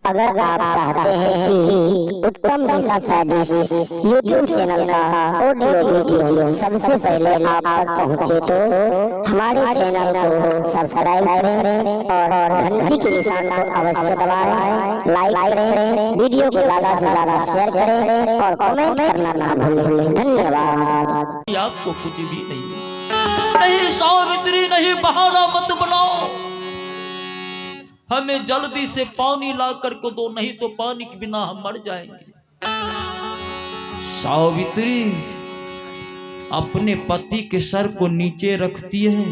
अगर आप चाहते हैं कि उत्तम दिशा स्वादिष्ट यूट्यूब चैनल का ऑडियो वीडियो सबसे पहले आप तक पहुंचे तो हमारे चैनल को सब्सक्राइब करें और घंटी के निशान को अवश्य दबाएं, लाइक करें, वीडियो को ज़्यादा से ज़्यादा शेयर करें और कमेंट करना ना भूलें। धन्यवाद। आपको कुछ भी नहीं सावित्री, नहीं बहाना मत बनाओ, हमें जल्दी से पानी ला कर को दो, नहीं तो पानी के बिना हम मर जाएंगे। सावित्री अपने पति के सर को नीचे रखती है,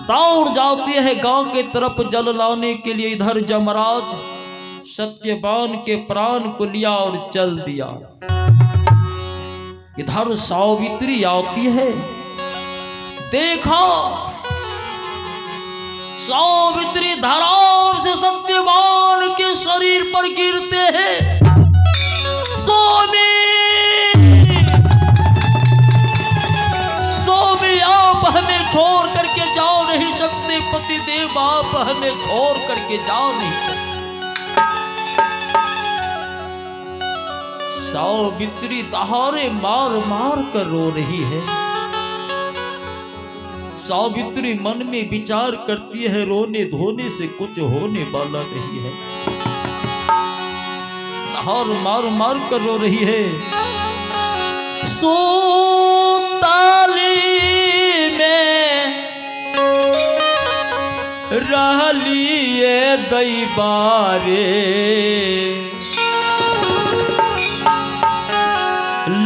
दौड़ जाती है गांव के तरफ जल लाने के लिए। इधर जमराज सत्यवान के प्राण को लिया और चल दिया। इधर सावित्री आती है, देखा सावित्री धराव से सत्यवान के शरीर पर गिरते हैं। स्वामी, स्वामी आप हमें छोड़ करके जाओ नहीं सकते, पतिदेव आप हमें छोड़ करके जाओ नहीं सकते। सावित्री दहाड़े मार मार कर रो रही है। सावित्री मन में विचार करती है, रोने धोने से कुछ होने वाला नहीं है। हार मार मार कर रो रही है। सोताली में रहलिए दैबारे,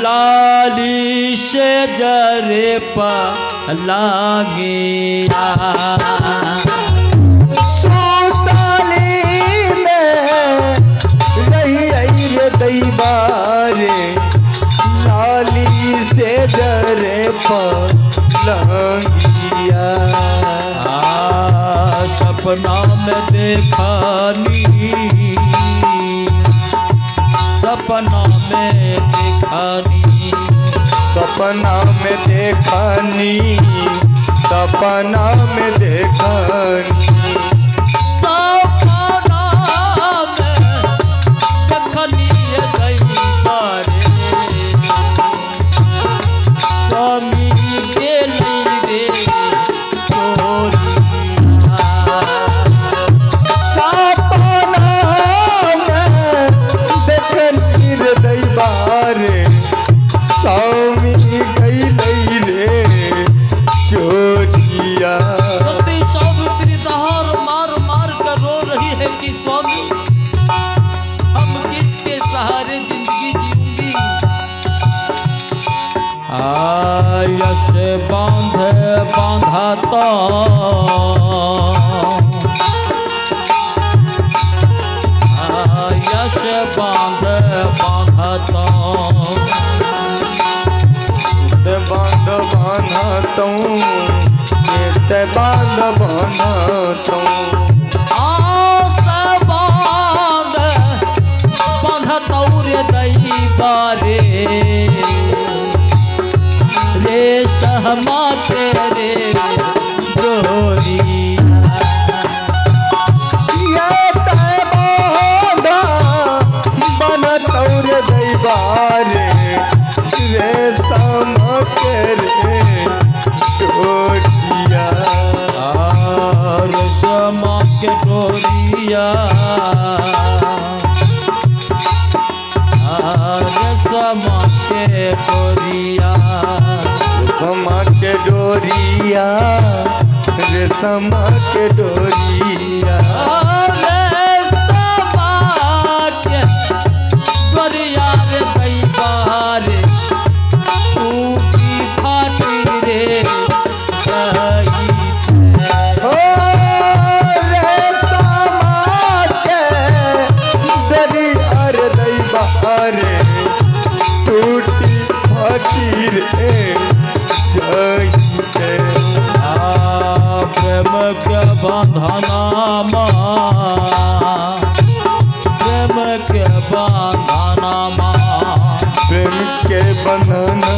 लाली से जरे पा लागे सोताली में रही रे दैबारे, लाली से जरे पलंगिया। सपना में देखानी, सपना में देखानी, सपना में देखानी, सपना में देखानी, सपना में देखनी दैबारे। स्वामी के लिए चोरिया, सपना में देखनी रे दैबारे, स्वामी गई नहीं रे चोरिया। सावित्री दहाड़ मार मार कर रो रही है कि स्वामी हम किसके सहारे जिंदगी जीऊंगी। यश बांध बांधाता, यश बांध बांधाता, बांध बांधता हूँ, बांध बांधता हूँ, आस बांध बांधता रे दैबारे। रे सहमा तेरे डोरिया, बनता रे दैबारे, रे समा तेरे डोरिया। रेशमा के डोरिया, रेशमा के डोरिया, रेशमा के डोरिया, रेशमा के डोरिया, रेशमा के डोरिया रे दैबारे। टूटी फाटी रे टूटी फाटी रे जाइते। प्रेम के बंधना, प्रेम के बंधना, प्रेम के बंधना,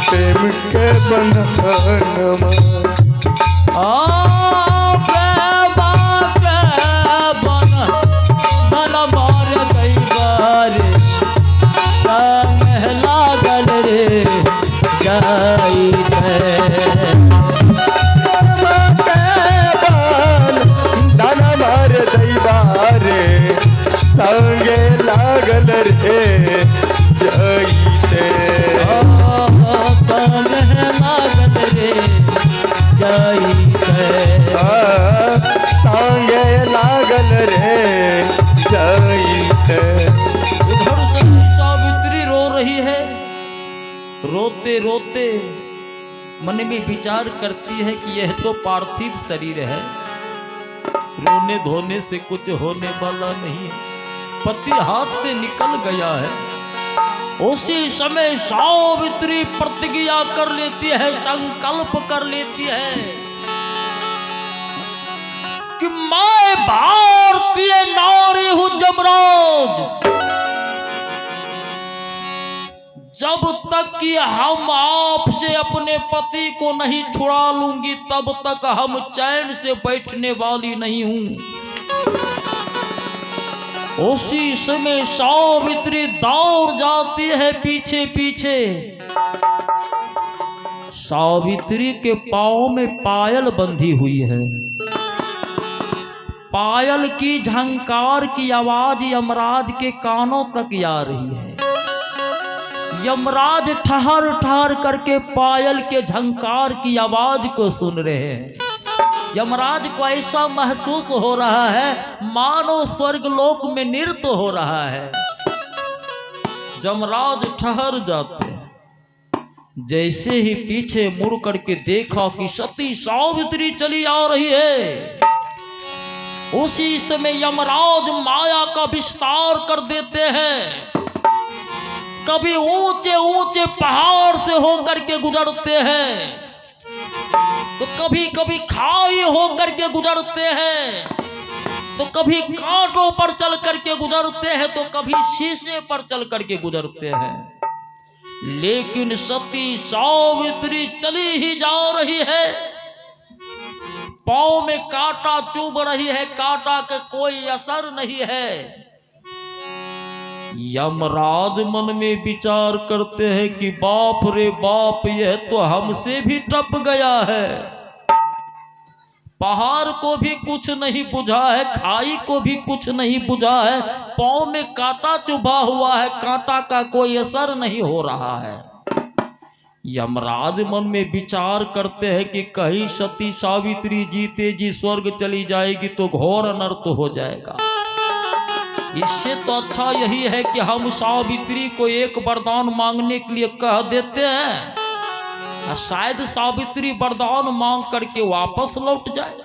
प्रेम के बंधना। प्रेम के चल रे जाइते। उधर से सावित्री रो रही है। रोते रोते मन में विचार करती है कि यह तो पार्थिव शरीर है, रोने धोने से कुछ होने वाला नहीं है। पति हाथ से निकल गया है। उसी समय सावित्री प्रतिज्ञा कर लेती है, संकल्प कर लेती है कि मैं भारतीय नारी हूं जमराज। जब तक कि हम आपसे अपने पति को नहीं छुड़ा लूंगी तब तक हम चैन से बैठने वाली नहीं हूं। उसी समय सावित्री दौड़ जाती है पीछे पीछे। सावित्री के पांव में पायल बंधी हुई है। पायल की झंकार की आवाज यमराज के कानों तक आ रही है। यमराज ठहर ठहर करके पायल के झंकार की आवाज को सुन रहे हैं। यमराज को ऐसा महसूस हो रहा है मानो स्वर्ग लोक में नृत्य हो रहा है। यमराज ठहर जाते हैं। जैसे ही पीछे मुड़ करके देखा कि सती सावित्री चली आ रही है, उसी समय यमराज माया का विस्तार कर देते हैं। कभी ऊंचे ऊंचे पहाड़ से होकर के गुजरते हैं, तो कभी कभी खाई होकर के गुजरते हैं, तो कभी कांटों पर चल करके गुजरते हैं, तो कभी शीशे पर चल करके गुजरते हैं। लेकिन सती सावित्री चली ही जा रही है। पांव में कांटा चुभ रही है, कांटा का कोई असर नहीं है। यमराज मन में विचार करते हैं कि बाप रे बाप, यह तो हमसे भी टप गया है। पहाड़ को भी कुछ नहीं बुझा है, खाई को भी कुछ नहीं बुझा है, पांव में कांटा चुभा हुआ है, कांटा का कोई असर नहीं हो रहा है। यमराज मन में विचार करते हैं कि कहीं सती सावित्री जीते जी स्वर्ग चली जाएगी तो घोर अनर्थ हो जाएगा। इससे तो अच्छा यही है कि हम सावित्री को एक वरदान मांगने के लिए कह देते हैं, शायद सावित्री वरदान मांग करके वापस लौट जाए।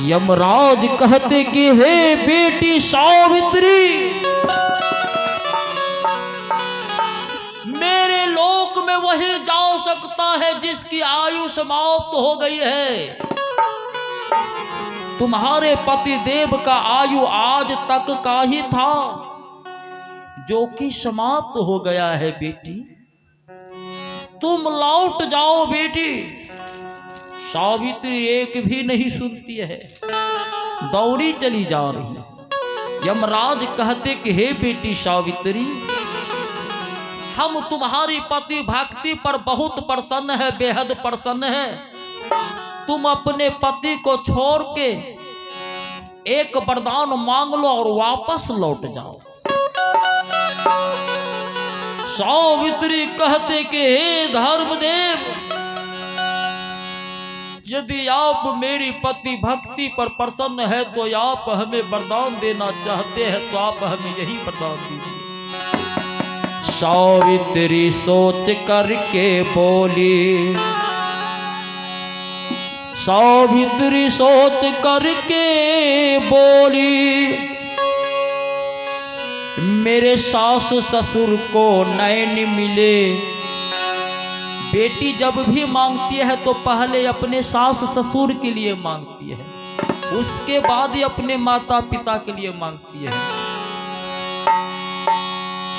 यमराज कहते कि हे बेटी सावित्री, मेरे लोक में वही जा सकता है जिसकी आयु समाप्त हो गई है। तुम्हारे पति देव का आयु आज तक का ही था, जो कि समाप्त हो गया है। बेटी तुम लौट जाओ बेटी। सावित्री एक भी नहीं सुनती है, दौड़ी चली जा रही है। यमराज कहते कि हे बेटी सावित्री, हम तुम्हारी पति भक्ति पर बहुत प्रसन्न है, बेहद प्रसन्न है। तुम अपने पति को छोड़ के एक वरदान मांग लो और वापस लौट जाओ। सावित्री कहते कि हे धर्मदेव, यदि आप मेरी पति भक्ति पर प्रसन्न है तो आप हमें वरदान देना चाहते हैं, तो आप हमें यही वरदान दीजिए। सावित्री सोच करके बोली, सावित्री सोच करके बोली, मेरे सास ससुर को नैन मिले। बेटी जब भी मांगती है तो पहले अपने सास ससुर के लिए मांगती है, उसके बाद ही अपने माता पिता के लिए मांगती है।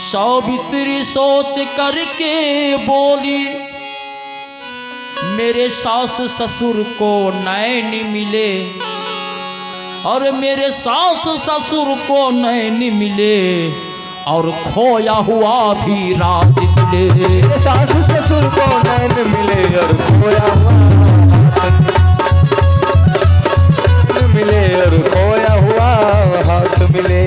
सावित्री सोच करके बोली, मेरे सास ससुर को नैन मिले, और मेरे सास ससुर को नैन मिले, और खोया हुआ भी रात मिले। मेरे सास ससुर को नैन मिले और खोया हुआ मिले, और खोया हुआ हाथ मिले।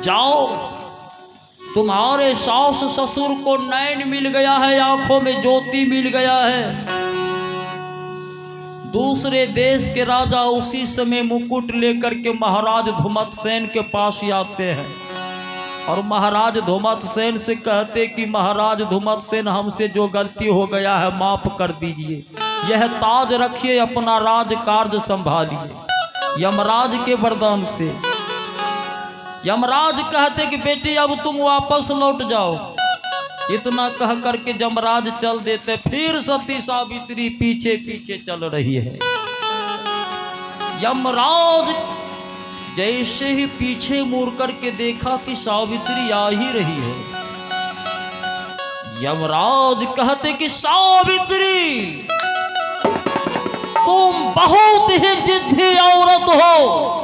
जाओ, तुम्हारे सास ससुर को नैन मिल गया है, आंखों में ज्योति मिल गया है। दूसरे देश के राजा उसी समय मुकुट लेकर के महाराज धुमतसेन के पास आते हैं और महाराज धुमतसेन से कहते कि महाराज धुमतसेन, हमसे जो गलती हो गया है माफ कर दीजिए, यह ताज रखिए, अपना राज कार्य संभालिए यमराज के वरदान से। यमराज कहते कि बेटी अब तुम वापस लौट जाओ। इतना कह करके यमराज चल देते, फिर सती सावित्री पीछे पीछे चल रही है। यमराज जैसे ही पीछे मुड़ करके देखा कि सावित्री आ ही रही है। यमराज कहते कि सावित्री, तुम बहुत ही जिद्दी औरत हो।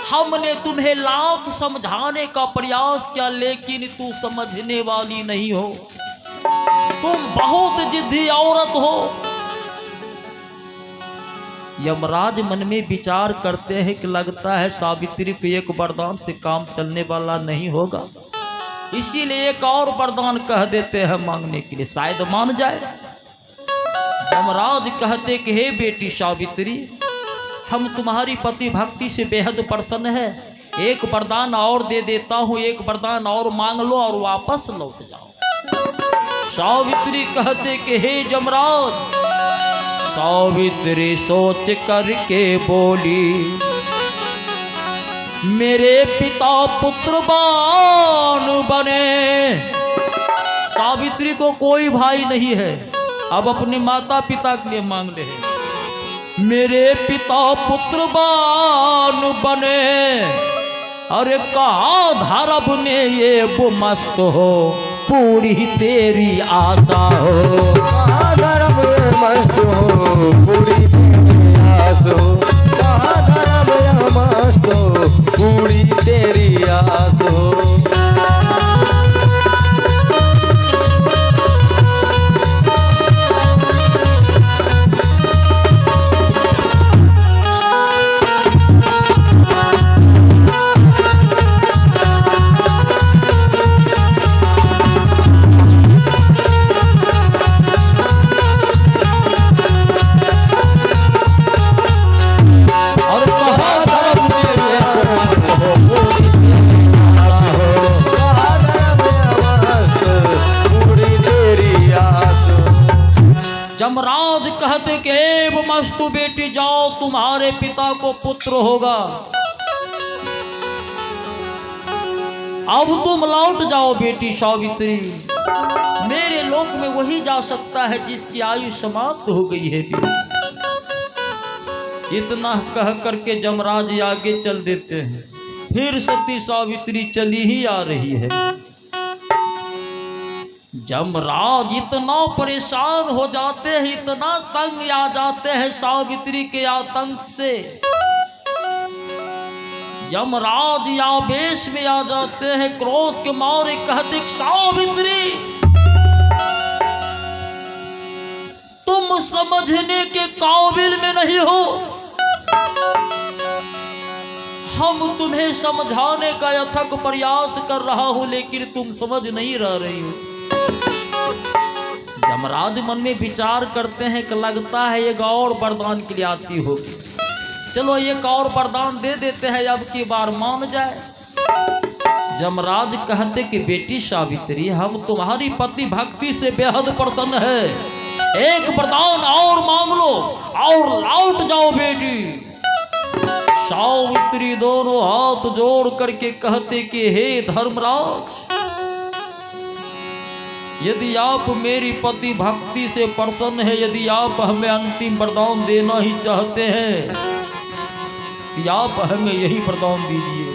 हमने तुम्हें लाख समझाने का प्रयास किया, लेकिन तू समझने वाली नहीं हो। तुम बहुत जिद्दी औरत हो। यमराज मन में विचार करते हैं कि लगता है सावित्री को एक वरदान से काम चलने वाला नहीं होगा, इसीलिए एक और वरदान कह देते हैं मांगने के लिए, शायद मान जाए। यमराज कहते कि हे बेटी सावित्री, हम तुम्हारी पति भक्ति से बेहद प्रसन्न है, एक वरदान और दे देता हूं, एक वरदान और मांग लो और वापस लौट जाओ। सावित्री कहते कि हे यमराज। सावित्री सोच करके बोली, मेरे पिता पुत्रवान बने। सावित्री को कोई भाई नहीं है, अब अपने माता पिता के लिए मांग ले। मेरे पिता पुत्रवान बने, अरे कहा धर्म ने ये वो मस्त हो, पूरी तेरी आशा हो। कहा धर्म ये मस्त हो, पूरी तेरी आस हो। कहा धर्म ये मस्त हो, पूरी तेरी आस हो। यमराज कहते कि एव मस्तु बेटी, जाओ तुम्हारे पिता को पुत्र होगा। अब तुम लौट जाओ बेटी सावित्री, मेरे लोक में वही जा सकता है जिसकी आयु समाप्त हो गई है बेटी। इतना कह करके यमराज आगे चल देते हैं, फिर सती सावित्री चली ही आ रही है। यमराज इतना परेशान हो जाते हैं, इतना तंग आ जाते हैं सावित्री के आतंक से। यमराज आवेश में आ जाते हैं, क्रोध के मारे कहते सावित्री, तुम समझने के काबिल में नहीं हो। हम तुम्हें समझाने का अथक प्रयास कर रहा हूं, लेकिन तुम समझ नहीं रही हो। यमराज मन में विचार करते हैं कि लगता है एक और वरदान के लिए आती होगी, चलो एक और वरदान दे देते हैं, अब की बार मान जाए। यमराज कहते कि बेटी सावित्री, हम तुम्हारी पति भक्ति से बेहद प्रसन्न है, एक वरदान और मांग लो और लौट जाओ बेटी। सावित्री दोनों हाथ जोड़ करके कहते कि हे धर्मराज, यदि आप मेरी पति भक्ति से प्रसन्न है, यदि आप हमें अंतिम वरदान देना ही चाहते हैं, तो आप हमें यही वरदान दीजिए।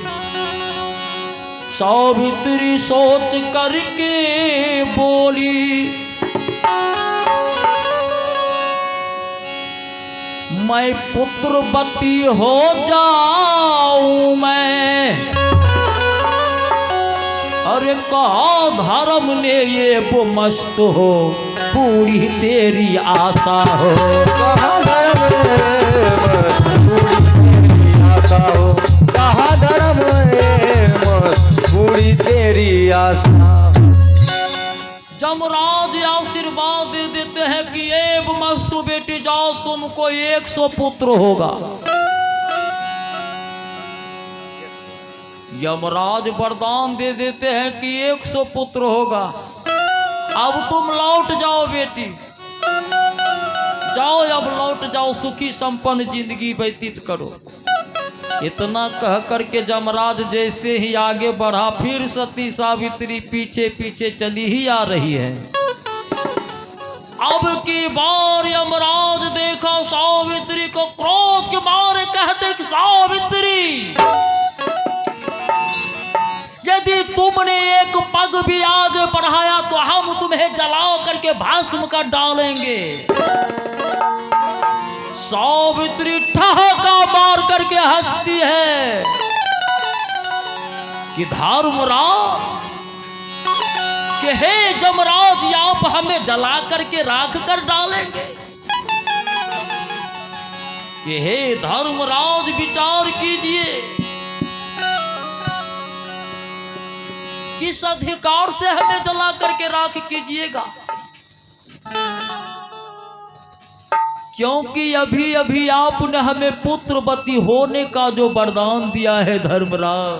सावित्री सोच करके बोली, मैं पुत्रवती हो जाऊं मैं। अरे कहा धर्म ने ये वो मस्त हो, पूरी तेरी आशा हो। कहा धर्म ने पूरी तेरी आशा हो। कहा धर्म ने तुमको 100 पुत्र होगा। यमराज वरदान दे देते हैं कि 100 पुत्र होगा। अब तुम लौट जाओ बेटी, जाओ अब लौट जाओ, सुखी संपन्न जिंदगी व्यतीत करो। इतना कह करके यमराज जैसे ही आगे बढ़ा, फिर सती सावित्री पीछे पीछे चली ही आ रही है। अब की बार यमराज देखा सावित्री को, क्रोध के मारे कहते कि सावित्री, यदि तुमने एक पग भी आगे बढ़ाया तो हम तुम्हें जला करके भस्म कर डालेंगे। सावित्री ठहाका मार करके हंसती है कि धर्मराज, कि हे यमराज, आप हमें जला करके राख कर डालेंगे। कि हे धर्मराज, विचार कीजिए, किस अधिकार से हमें जला करके राख कीजिएगा? क्योंकि अभी अभी आपने हमें पुत्रवती होने का जो वरदान दिया है धर्मराज।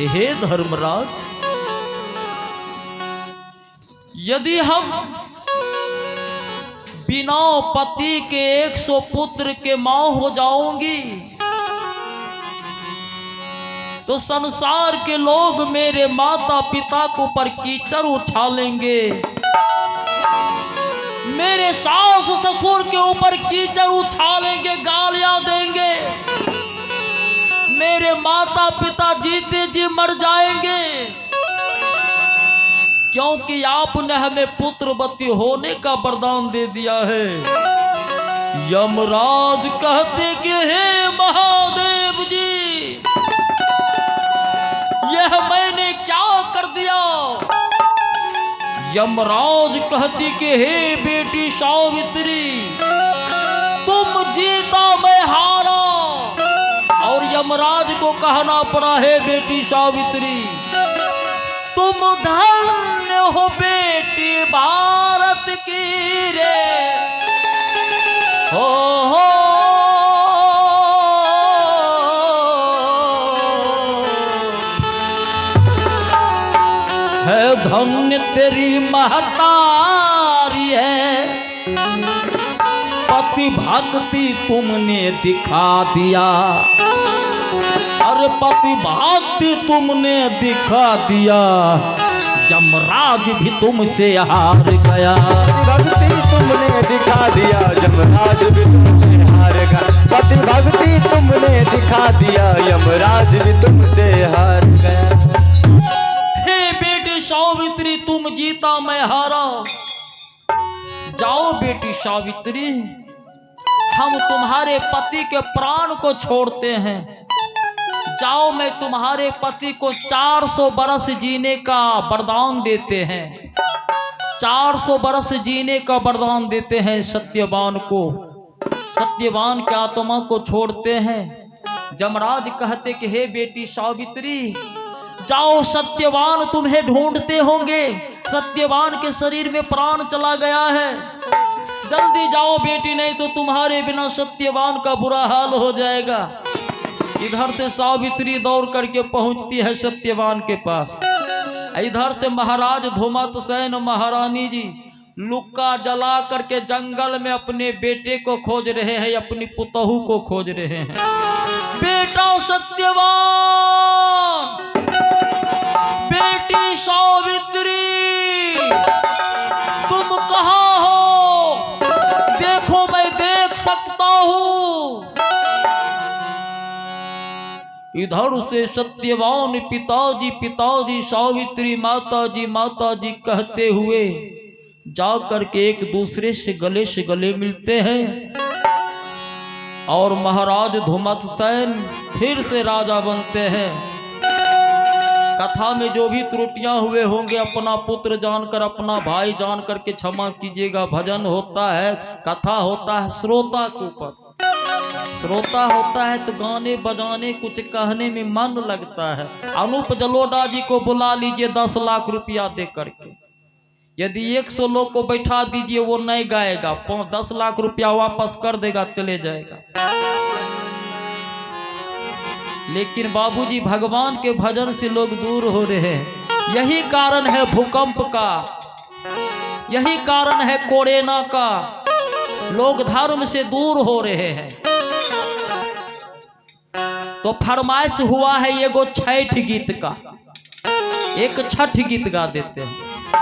हे धर्मराज, यदि हम बिना पति के 100 पुत्र के मां हो जाऊंगी तो संसार के लोग मेरे माता पिता को पर कीचड़ उछालेंगे, मेरे सास ससुर के ऊपर कीचड़ उछालेंगे, गालियां देंगे, मेरे माता पिता जीते जी मर जाएंगे। क्योंकि आपने हमें पुत्रवती होने का वरदान दे दिया है। यमराज कहते कि हे महादेव जी, यह मैंने क्या कर दिया? यमराज कहती कि हे बेटी सावित्री, तुम जीता मैं हारा। और यमराज को कहना पड़ा, हे बेटी सावित्री, तुम धन्य हो बेटी भारत की रे, हो है धन्य तेरी महतारी है, पति भक्ति तुमने दिखा दिया। अरे पति भक्ति तुमने दिखा दिया, यमराज भी तुमसे हार गया। भक्ति तुमने दिखा दिया, यमराज भी तुमसे हार गया। पति भक्ति तुमने दिखा दिया, यमराज भी तुमसे हार गया। सावित्री, तुम जीता मैं हारा। जाओ बेटी सावित्री, हम तुम्हारे पति के प्राण को छोड़ते हैं। जाओ, मैं तुम्हारे पति को 400 बरस जीने का वरदान देते हैं। 400 बरस जीने का वरदान देते हैं सत्यवान को। सत्यवान के आत्मा को छोड़ते हैं। यमराज कहते कि हे बेटी सावित्री, जाओ, सत्यवान तुम्हें ढूंढते होंगे। सत्यवान के शरीर में प्राण चला गया है, जल्दी जाओ बेटी, नहीं तो तुम्हारे बिना सत्यवान का बुरा हाल हो जाएगा। इधर से सावित्री दौड़ करके पहुंचती है सत्यवान के पास। इधर से महाराज धुमतसेन महारानी जी लुक्का जला करके जंगल में अपने बेटे को खोज रहे हैं, अपनी पुतहू को खोज रहे हैं। बेटा सत्यवान, बेटी सावित्री, तुम कहाँ हो? देखो, मैं देख सकता हूँ। इधर से सत्यवान पिताजी पिताजी, सावित्री माताजी कहते हुए जाकर के एक दूसरे से गले मिलते हैं। और महाराज धुमतसेन फिर से राजा बनते हैं। कथा में जो भी त्रुटियां हुए होंगे, अपना पुत्र जानकर, अपना भाई जानकर के क्षमा कीजिएगा। भजन होता है, कथा होता है श्रोता के ऊपर। श्रोता होता है तो गाने बजाने कुछ कहने में मन लगता है। अनूप जलोटा जी को बुला लीजिए 10 लाख रुपया दे करके। यदि 100 लोग को बैठा दीजिए वो नहीं गाएगा, 10 लाख रुपया वापस कर देगा, चले जाएगा। लेकिन बाबूजी भगवान के भजन से लोग दूर हो रहे हैं। यही कारण है भूकंप का, यही कारण है कोरोना का। लोग धर्म से दूर हो रहे हैं। तो फरमाइश हुआ है एगो छठ गीत का, एक छठ गीत गा देते हैं।